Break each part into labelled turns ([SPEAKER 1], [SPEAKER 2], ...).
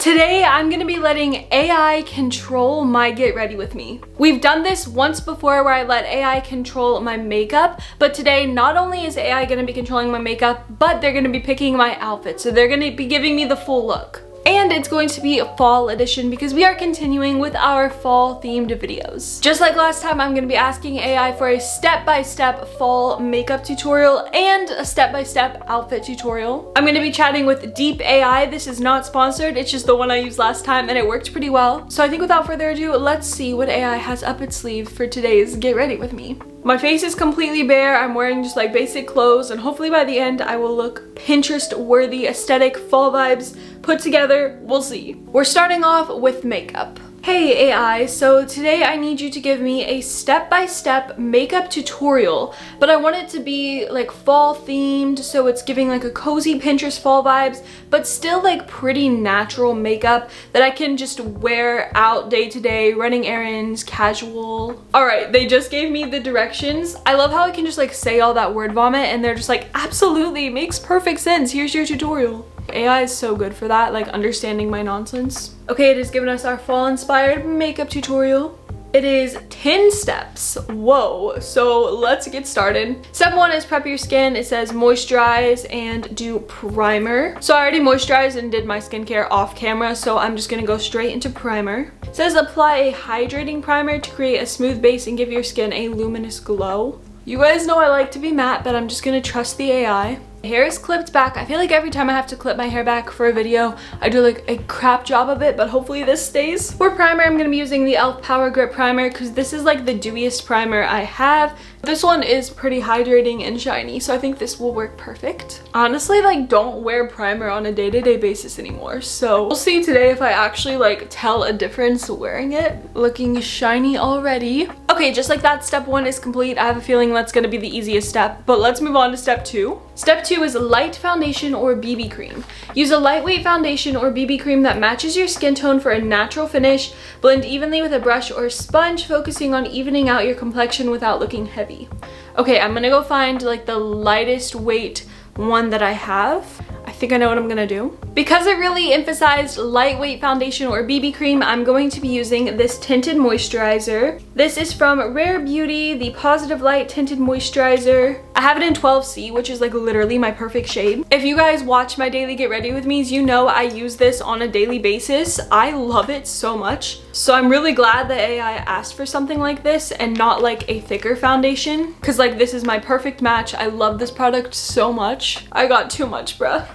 [SPEAKER 1] Today, I'm gonna be letting AI control my get ready with me. We've done this once before where I let AI control my makeup, but today, not only is AI gonna be controlling my makeup, but they're gonna be picking my outfit. So they're gonna be giving me the full look. And it's going to be a fall edition because we are continuing with our fall themed videos. Just like last time, I'm going to be asking AI for a step-by-step fall makeup tutorial and a step-by-step outfit tutorial. I'm going to be chatting with Deep AI. This is not sponsored, it's just the one I used last time and it worked pretty well. So I think without further ado, let's see what AI has up its sleeve for today's Get Ready With Me. My face is completely bare. I'm wearing just like basic clothes and hopefully by the end I will look Pinterest worthy, aesthetic, fall vibes put together. We'll see. We're starting off with makeup. Hey AI, so today I need you to give me a step-by-step makeup tutorial, but I want it to be like fall themed, so it's giving like a cozy Pinterest fall vibes, but still like pretty natural makeup that I can just wear out day to day, running errands, casual. All right, they just gave me the directions. I love how I can just like say all that word vomit and they're just like, absolutely, makes perfect sense. Here's your tutorial. AI is so good for that, like understanding my nonsense. Okay, it has given us our fall inspired makeup tutorial. It is 10 steps. Whoa, so let's get started. Step 1 is prep your skin. It says moisturize and do primer. So I already moisturized and did my skincare off camera, so I'm just gonna go straight into primer. It says apply a hydrating primer to create a smooth base and give your skin a luminous glow. You guys know I like to be matte, but I'm just gonna trust the AI. Hair is clipped back. I feel like every time I have to clip my hair back for a video, I do like a crap job of it, but hopefully this stays. For primer, I'm gonna be using the e.l.f. Power Grip Primer because this is like the dewiest primer I have. This one is pretty hydrating and shiny, so I think this will work perfect. Honestly, like don't wear primer on a day-to-day basis anymore, so we'll see today if I actually like tell a difference wearing it. Looking shiny already. Okay, just like that, step 1 is complete. I have a feeling that's gonna be the easiest step, but let's move on to step 2. Step 2 is light foundation or BB cream. Use a lightweight foundation or BB cream that matches your skin tone for a natural finish. Blend evenly with a brush or sponge, focusing on evening out your complexion without looking heavy. Okay, I'm gonna go find like the lightest weight one that I have. I think I know what I'm gonna do. Because it really emphasized lightweight foundation or BB cream, I'm going to be using this tinted moisturizer. This is from Rare Beauty, the Positive Light Tinted Moisturizer. I have it in 12C, which is like literally my perfect shade. If you guys watch my daily Get Ready With Me's, you know I use this on a daily basis. I love it so much. So I'm really glad that AI asked for something like this and not like a thicker foundation, because like this is my perfect match. I love this product so much. I got too much, bruh.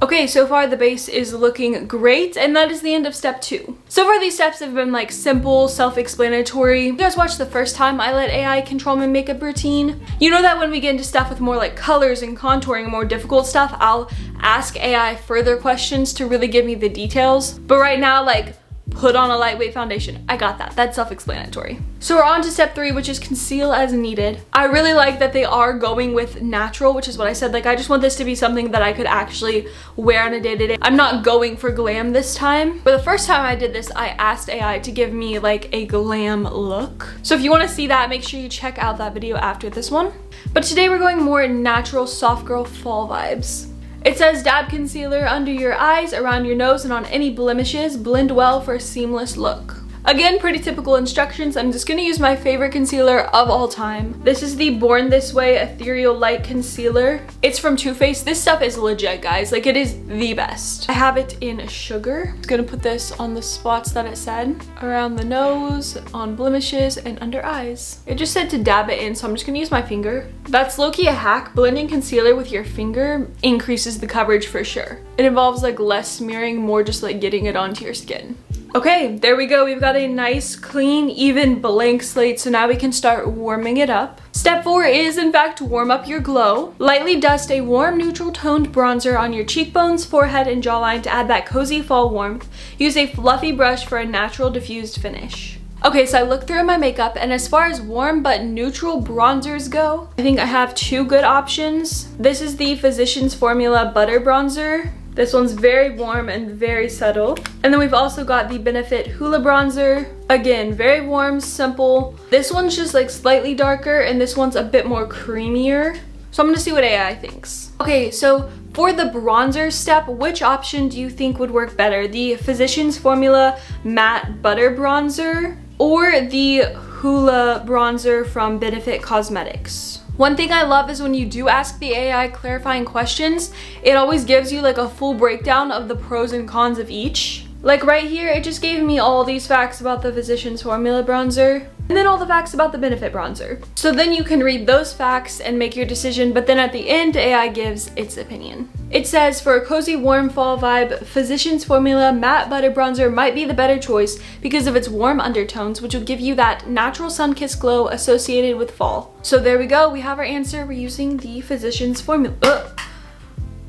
[SPEAKER 1] Okay, so far the base is looking great, and that is the end of step 2. So far these steps have been like simple, self-explanatory. If you guys watched the first time I let AI control my makeup routine, you know that when we get into stuff with more like colors and contouring and more difficult stuff, I'll ask AI further questions to really give me the details. But right now, like, put on a lightweight foundation. I got that. That's self-explanatory. So we're on to step 3, which is conceal as needed. I really like that they are going with natural, which is what I said. Like, I just want this to be something that I could actually wear on a day-to-day. I'm not going for glam this time. But the first time I did this, I asked AI to give me like a glam look. So if you want to see that, make sure you check out that video after this one. But today we're going more natural, soft girl fall vibes. It says dab concealer under your eyes, around your nose, and on any blemishes. Blend well for a seamless look. Again, pretty typical instructions. I'm just gonna use my favorite concealer of all time. This is the Born This Way Ethereal Light Concealer. It's from Too Faced. This stuff is legit, guys. Like, it is the best. I have it in sugar. I'm gonna put this on the spots that it said. Around the nose, on blemishes, and under eyes. It just said to dab it in, so I'm just gonna use my finger. That's low-key a hack. Blending concealer with your finger increases the coverage for sure. It involves like less smearing, more just like getting it onto your skin. Okay, there we go. We've got a nice, clean, even blank slate, so now we can start warming it up. Step 4 is, in fact, warm up your glow. Lightly dust a warm, neutral toned bronzer on your cheekbones, forehead, and jawline to add that cozy fall warmth. Use a fluffy brush for a natural, diffused finish. Okay, so I looked through my makeup, and as far as warm but neutral bronzers go, I think I have 2 good options. This is the Physicians Formula Butter Bronzer. This one's very warm and very subtle. And then we've also got the Benefit Hoola Bronzer. Again, very warm, simple. This one's just like slightly darker and this one's a bit more creamier. So I'm gonna see what AI thinks. Okay, so For the bronzer step, which option do you think would work better? The Physicians Formula Matte Butter Bronzer or the Hoola Bronzer from Benefit Cosmetics? One thing I love is when you do ask the AI clarifying questions, it always gives you like a full breakdown of the pros and cons of each. Like right here, it just gave me all these facts about the Physicians Formula bronzer and then all the facts about the Benefit bronzer. So then you can read those facts and make your decision, but then at the end, AI gives its opinion. It says, for a cozy warm fall vibe, Physicians Formula Matte Butter Bronzer might be the better choice because of its warm undertones, which will give you that natural sun-kissed glow associated with fall. So there we go, we have our answer. We're using the Physicians Formula.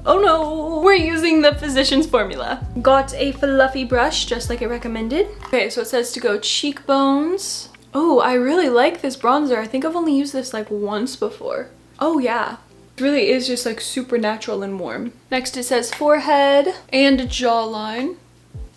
[SPEAKER 1] Oh no, we're using the Physicians Formula. Got a fluffy brush, just like it recommended. Okay, so it says to go cheekbones. Oh, I really like this bronzer. I think I've only used this like once before. Oh yeah, it really is just like super natural and warm. Next it says forehead and jawline.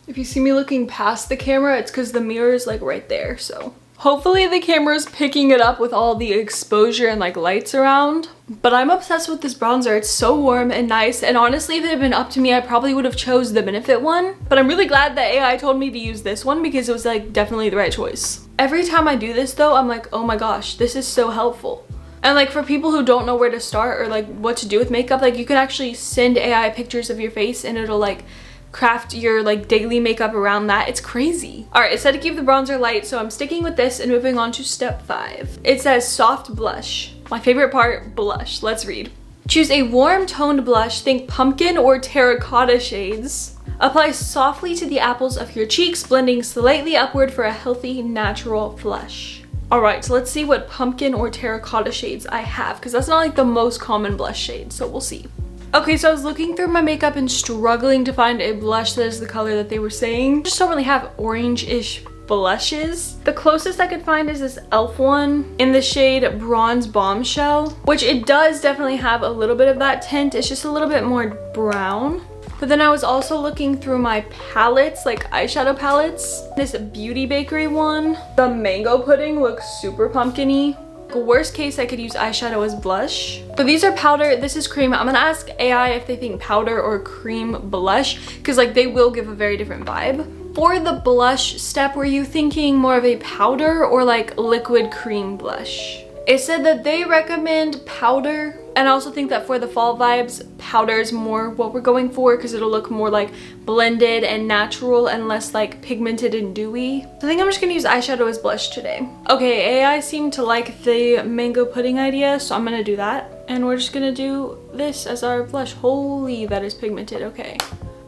[SPEAKER 1] If you see me looking past the camera, it's because the mirror is like right there, so. Hopefully the camera's picking it up with all the exposure and like lights around. But I'm obsessed with this bronzer. It's so warm and nice, and honestly, if it had been up to me, I probably would have chose the Benefit one. But I'm really glad that AI told me to use this one because it was like definitely the right choice. Every time I do this though, I'm like, oh my gosh, this is so helpful. And like for people who don't know where to start or like what to do with makeup, like you can actually send AI pictures of your face and it'll like craft your like daily makeup around that. It's crazy. All right, it said to keep the bronzer light, so I'm sticking with this and moving on to step 5. It says soft blush. My favorite part, blush. Let's read. Choose a warm toned blush, think pumpkin or terracotta shades. Apply softly to the apples of your cheeks, blending slightly upward for a healthy, natural flush. All right, so let's see what pumpkin or terracotta shades I have, because that's not like the most common blush shade, so we'll see. Okay, so I was looking through my makeup and struggling to find a blush that is the color that they were saying. I just don't really have orange-ish blushes. The closest I could find is this e.l.f. one in the shade Bronze Bombshell, which it does definitely have a little bit of that tint. It's just a little bit more brown. But then I was also looking through my palettes, like eyeshadow palettes. This Beauty Bakery one, the Mango Pudding looks super pumpkin-y. Worst case, I could use eyeshadow as blush. So these are powder, this is cream. I'm gonna ask AI if they think powder or cream blush, because like they will give a very different vibe. For the blush step, were you thinking more of a powder or like liquid cream blush? It said that they recommend powder, and I also think that for the fall vibes, powder is more what we're going for because it'll look more like blended and natural and less like pigmented and dewy. So I think I'm just gonna use eyeshadow as blush today. Okay, AI seemed to like the Mango Pudding idea, so I'm gonna do that. And we're just gonna do this as our blush. Holy, that is pigmented, okay.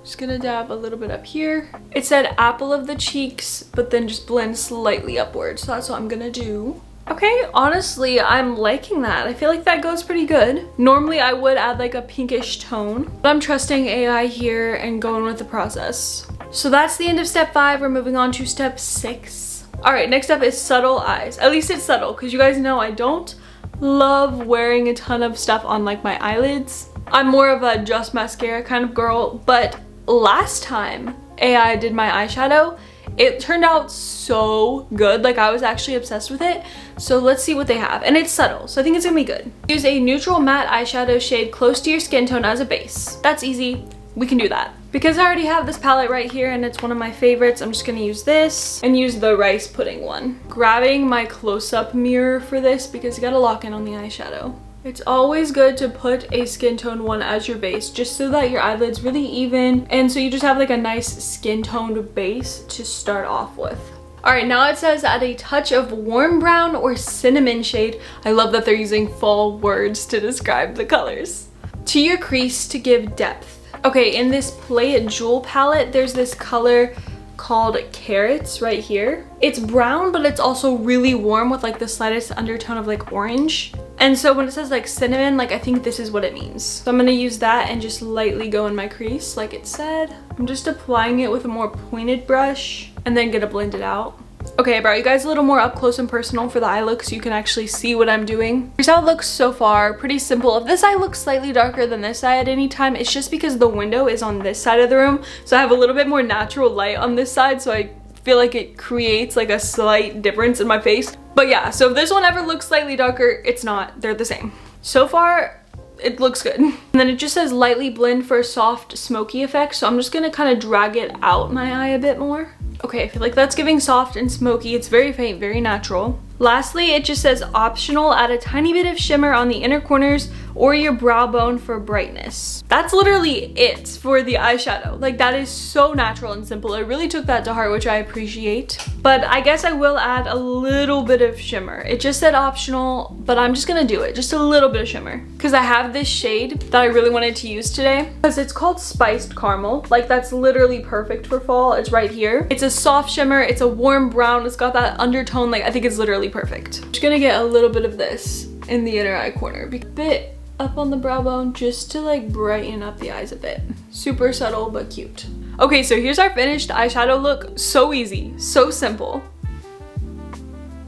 [SPEAKER 1] Just gonna dab a little bit up here. It said apple of the cheeks, but then just blend slightly upward, so that's what I'm gonna do. Okay, honestly, I'm liking that. I feel like that goes pretty good. Normally, I would add like a pinkish tone, but I'm trusting AI here and going with the process. So that's the end of step 5. We're moving on to step 6. All right, next up is subtle eyes. At least it's subtle, because you guys know I don't love wearing a ton of stuff on like my eyelids. I'm more of a just mascara kind of girl, but last time AI did my eyeshadow, it turned out so good. Like I was actually obsessed with it. So let's see what they have. And it's subtle, so I think it's gonna be good. Use a neutral matte eyeshadow shade close to your skin tone as a base. That's easy, we can do that. Because I already have this palette right here and it's one of my favorites, I'm just gonna use this and use the rice pudding one. Grabbing my close-up mirror for this because you gotta lock in on the eyeshadow. It's always good to put a skin tone one as your base, just so that your eyelid's really even, and so you just have like a nice skin toned base to start off with. All right, now it says add a touch of warm brown or cinnamon shade. I love that they're using fall words to describe the colors. To your crease to give depth. Okay, in this Play It Jewel palette, there's this color called Carrots right here. It's brown, but it's also really warm with like the slightest undertone of like orange. And so when it says like cinnamon, like I think this is what it means. So I'm gonna use that and just lightly go in my crease like it said. I'm just applying it with a more pointed brush and then gonna blend it out. Okay, I brought you guys a little more up close and personal for the eye look so you can actually see what I'm doing. Here's how it looks so far, pretty simple. If this eye looks slightly darker than this eye at any time, it's just because the window is on this side of the room. So I have a little bit more natural light on this side, so I feel like it creates like a slight difference in my face. But yeah, so if this one ever looks slightly darker, it's not, they're the same. So far, it looks good. And then it just says lightly blend for a soft smoky effect. So I'm just gonna kind of drag it out my eye a bit more. Okay, I feel like that's giving soft and smoky. It's very faint, very natural. Lastly, it just says optional, add a tiny bit of shimmer on the inner corners or your brow bone for brightness. That's literally it for the eyeshadow. Like, that is so natural and simple. I really took that to heart, which I appreciate. But I guess I will add a little bit of shimmer. It just said optional, but I'm just gonna do it. Just a little bit of shimmer. Because I have this shade that I really wanted to use today. Because it's called Spiced Caramel. Like, that's literally perfect for fall. It's right here. It's a soft shimmer. It's a warm brown. It's got that undertone. Like, I think it's literally perfect. I'm just gonna get a little bit of this in the inner eye corner. A bit up on the brow bone just to like brighten up the eyes a bit. Super subtle but cute. Okay, so here's our finished eyeshadow look. So easy, so simple.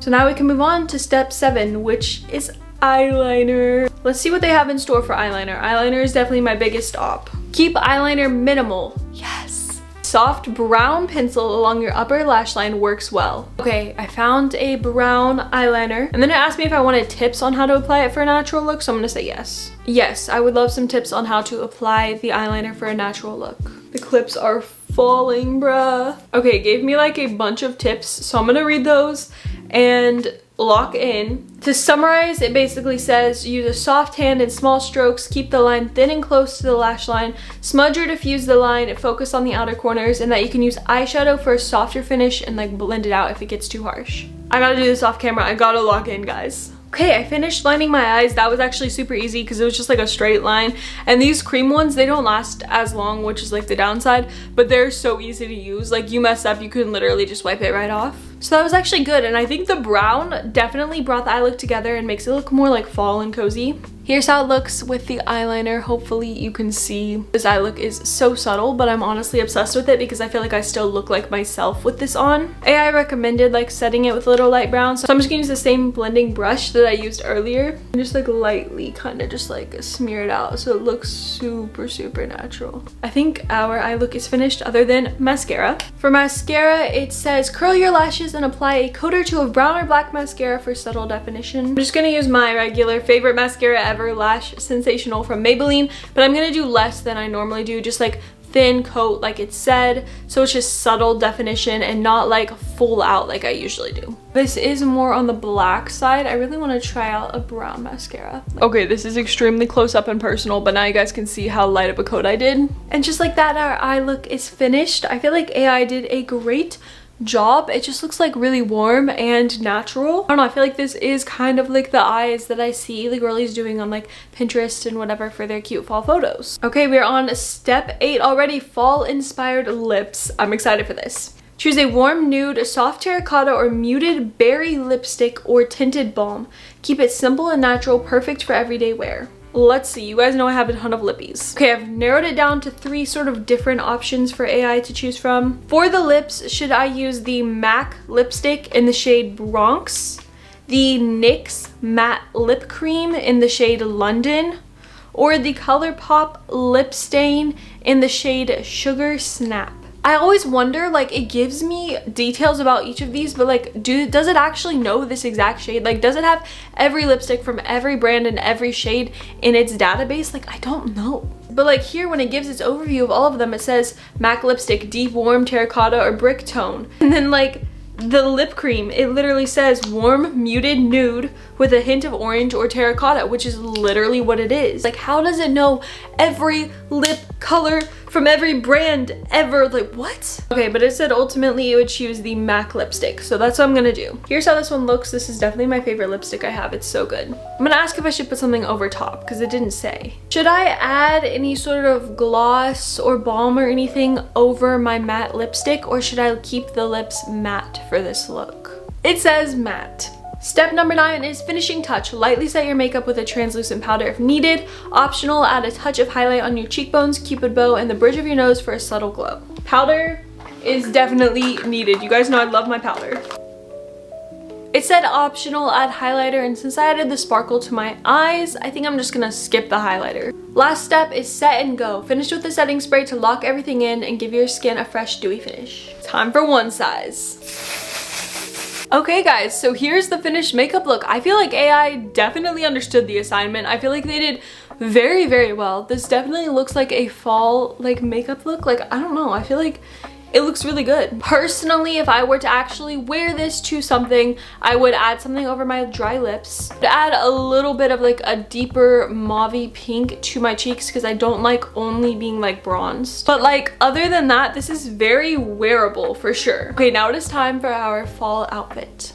[SPEAKER 1] So now we can move on to step 7, which is eyeliner. Let's see what they have in store for eyeliner. Eyeliner is definitely my biggest op. Keep eyeliner minimal. Yes. Soft brown pencil along your upper lash line works well. Okay, I found a brown eyeliner, and then it asked me if I wanted tips on how to apply it for a natural look, so I'm gonna say yes. Yes, I would love some tips on how to apply the eyeliner for a natural look. The clips are falling, bruh. Okay, it gave me like a bunch of tips, so I'm gonna read those and lock in. To summarize, it basically says use a soft hand and small strokes, keep the line thin and close to the lash line, smudge or diffuse the line, focus on the outer corners, and that you can use eyeshadow for a softer finish and like blend it out if it gets too harsh. I gotta do this off camera. I gotta lock in, guys. Okay, I finished lining my eyes. That was actually super easy because it was just like a straight line. And these cream ones, they don't last as long, which is like the downside, but they're so easy to use. Like, you mess up, you can literally just wipe it right off. So that was actually good, and I think the brown definitely brought the eye look together and makes it look more like fall and cozy. Here's how it looks with the eyeliner. Hopefully you can see this eye look is so subtle, but I'm honestly obsessed with it because I feel like I still look like myself with this on. AI recommended like setting it with a little light brown, so I'm just gonna use the same blending brush that I used earlier and just like lightly kind of just like smear it out so it looks super natural. I think our eye look is finished other than mascara. For mascara, it says curl your lashes and apply a coat or two of brown or black mascara for subtle definition. I'm just gonna use my regular favorite mascara ever, Lash Sensational from Maybelline, but I'm gonna do less than I normally do, just like thin coat like it said, so it's just subtle definition and not like full out like I usually do. This is more on the black side. I really want to try out a brown mascara. Okay, this is extremely close up and personal, but now you guys can see how light of a coat I did. And just like that, our eye look is finished. I feel like AI did a great job. It just looks like really warm and natural. I don't know, I feel like this is kind of like the eyes that I see the girlies doing on like Pinterest and whatever for their cute fall photos. Okay, we're on step 8 already, fall inspired lips. I'm excited for this. Choose a warm nude, a soft terracotta, or muted berry lipstick or tinted balm. Keep it simple and natural, perfect for everyday wear. Let's see, you guys know I have a ton of lippies. Okay, I've narrowed it down to 3 sort of different options for AI to choose from. For the lips, should I use the MAC lipstick in the shade Bronx, the NYX matte lip cream in the shade London, or the ColourPop lip stain in the shade Sugar Snap? I always wonder, like, it gives me details about each of these, but like, does it actually know this exact shade? Like, does it have every lipstick from every brand and every shade in its database? Like, I don't know. But like here, when it gives its overview of all of them, it says MAC lipstick, deep warm terracotta or brick tone. And then like the lip cream, it literally says warm muted nude with a hint of orange or terracotta, which is literally what it is. Like, how does it know every lip color from every brand ever? Like, what? Okay, but it said ultimately it would choose the MAC lipstick, so that's what I'm gonna do. Here's how this one looks. This is definitely my favorite lipstick I have. It's so good. I'm gonna ask if I should put something over top because it didn't say. Should I add any sort of gloss or balm or anything over my matte lipstick, or should I keep the lips matte for this look? It says matte. Step number 9 is finishing touch. Lightly set your makeup with a translucent powder if needed. Optional, add a touch of highlight on your cheekbones, cupid bow, and the bridge of your nose for a subtle glow. Powder is definitely needed. You guys know I love my powder. It said optional, add highlighter, and since I added the sparkle to my eyes, I think I'm just gonna skip the highlighter. Last step is set and go. Finish with the setting spray to lock everything in and give your skin a fresh dewy finish. Time for one size. Okay guys, so here's the finished makeup look. I feel like AI definitely understood the assignment. I feel like they did very, very well. This definitely looks like a fall like makeup look. Like, I don't know, I feel like it looks really good. Personally, if I were to actually wear this to something, I would add something over my dry lips. I'd add a little bit of like a deeper mauvey pink to my cheeks because I don't like only being like bronzed. But like other than that, this is very wearable for sure. Okay, now it is time for our fall outfit.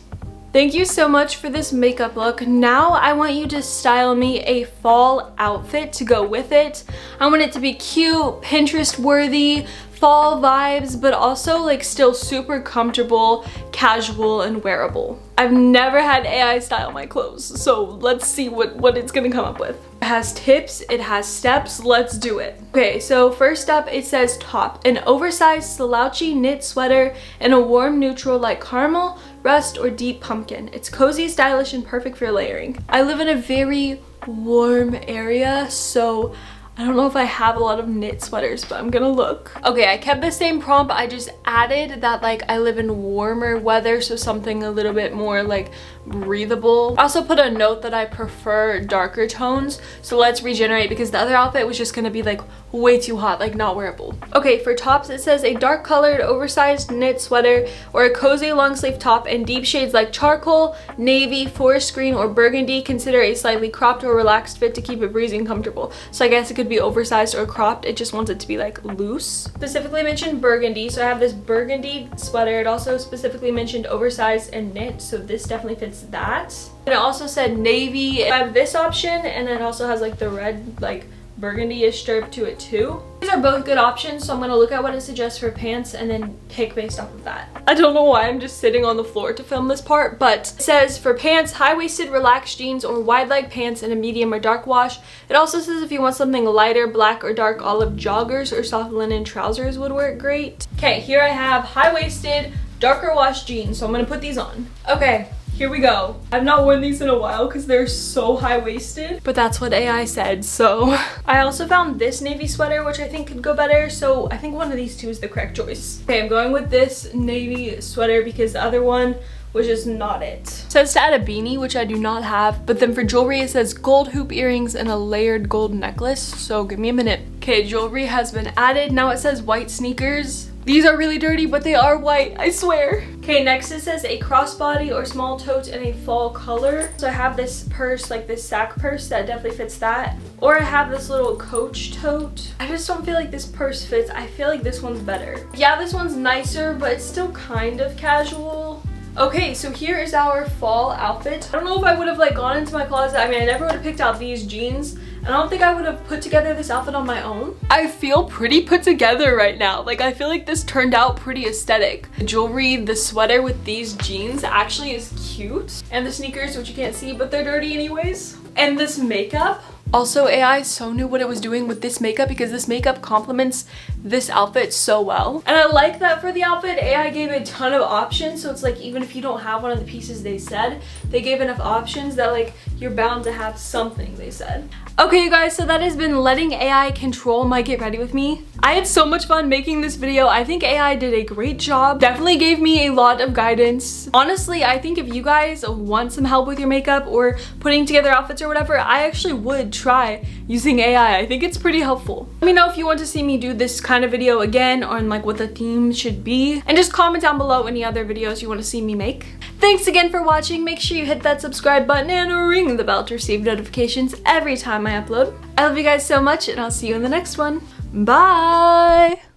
[SPEAKER 1] Thank you so much for this makeup look. Now I want you to style me a fall outfit to go with it. I want it to be cute, Pinterest worthy, fall vibes, but also like still super comfortable, casual, and wearable. I've never had AI style my clothes, so let's see what it's gonna come up with. It has tips, it has steps, let's do it. Okay, so first up it says top, an oversized slouchy knit sweater in a warm neutral like caramel, rust, or deep pumpkin. It's cozy, stylish, and perfect for layering. I live in a very warm area, so I don't know if I have a lot of knit sweaters, but I'm gonna look. Okay, I kept the same prompt. I just added that like I live in warmer weather, so something a little bit more like breathable. I also put a note that I prefer darker tones, so let's regenerate because the other outfit was just gonna be like way too hot, like not wearable. Okay, for tops it says a dark colored oversized knit sweater or a cozy long sleeve top in deep shades like charcoal, navy, forest green, or burgundy. Consider a slightly cropped or relaxed fit to keep it breezy and comfortable. So I guess it could be oversized or cropped. It just wants it to be like loose. Specifically mentioned burgundy, so I have this burgundy sweater. It also specifically mentioned oversized and knit, so this definitely fits that. And it also said navy. I have this option, and then it also has like the red like burgundy-ish stripe to it too. These are both good options, so I'm gonna look at what it suggests for pants and then pick based off of that. I don't know why I'm just sitting on the floor to film this part, but it says for pants, high-waisted relaxed jeans or wide leg pants in a medium or dark wash. It also says if you want something lighter, black or dark olive joggers or soft linen trousers would work great. Okay, here I have high-waisted, darker wash jeans, so I'm gonna put these on. Okay. Here we go. I've not worn these in a while because they're so high-waisted, but that's what AI said, so. I also found this navy sweater, which I think could go better, so I think one of these two is the correct choice. Okay, I'm going with this navy sweater because the other one was just not it. It says to add a beanie, which I do not have, but then for jewelry it says gold hoop earrings and a layered gold necklace, so give me a minute. Okay, jewelry has been added. Now it says white sneakers. These are really dirty, but they are white, I swear. Okay, next it says a crossbody or small tote in a fall color. So I have this purse, like this sack purse that definitely fits that. Or I have this little Coach tote. I just don't feel like this purse fits. I feel like this one's better. Yeah, this one's nicer, but it's still kind of casual. Okay, so here is our fall outfit. I don't know if I would have like gone into my closet. I mean, I never would have picked out these jeans. I don't think I would have put together this outfit on my own. I feel pretty put together right now. Like, I feel like this turned out pretty aesthetic. The jewelry, the sweater with these jeans actually is cute. And the sneakers, which you can't see, but they're dirty anyways. And this makeup. Also, AI so knew what it was doing with this makeup because this makeup complements this outfit so well. And I like that for the outfit, AI gave a ton of options. So it's like, even if you don't have one of the pieces they said, they gave enough options that like, you're bound to have something, they said. Okay, you guys, so that has been letting AI control my get ready with me. I had so much fun making this video. I think AI did a great job. Definitely gave me a lot of guidance. Honestly, I think if you guys want some help with your makeup or putting together outfits or whatever, I actually would try using AI. I think it's pretty helpful. Let me know if you want to see me do this kind of video again on like what the theme should be. And just comment down below any other videos you want to see me make. Thanks again for watching. Make sure you hit that subscribe button and ring the bell to receive notifications every time I upload. I love you guys so much, and I'll see you in the next one. Bye!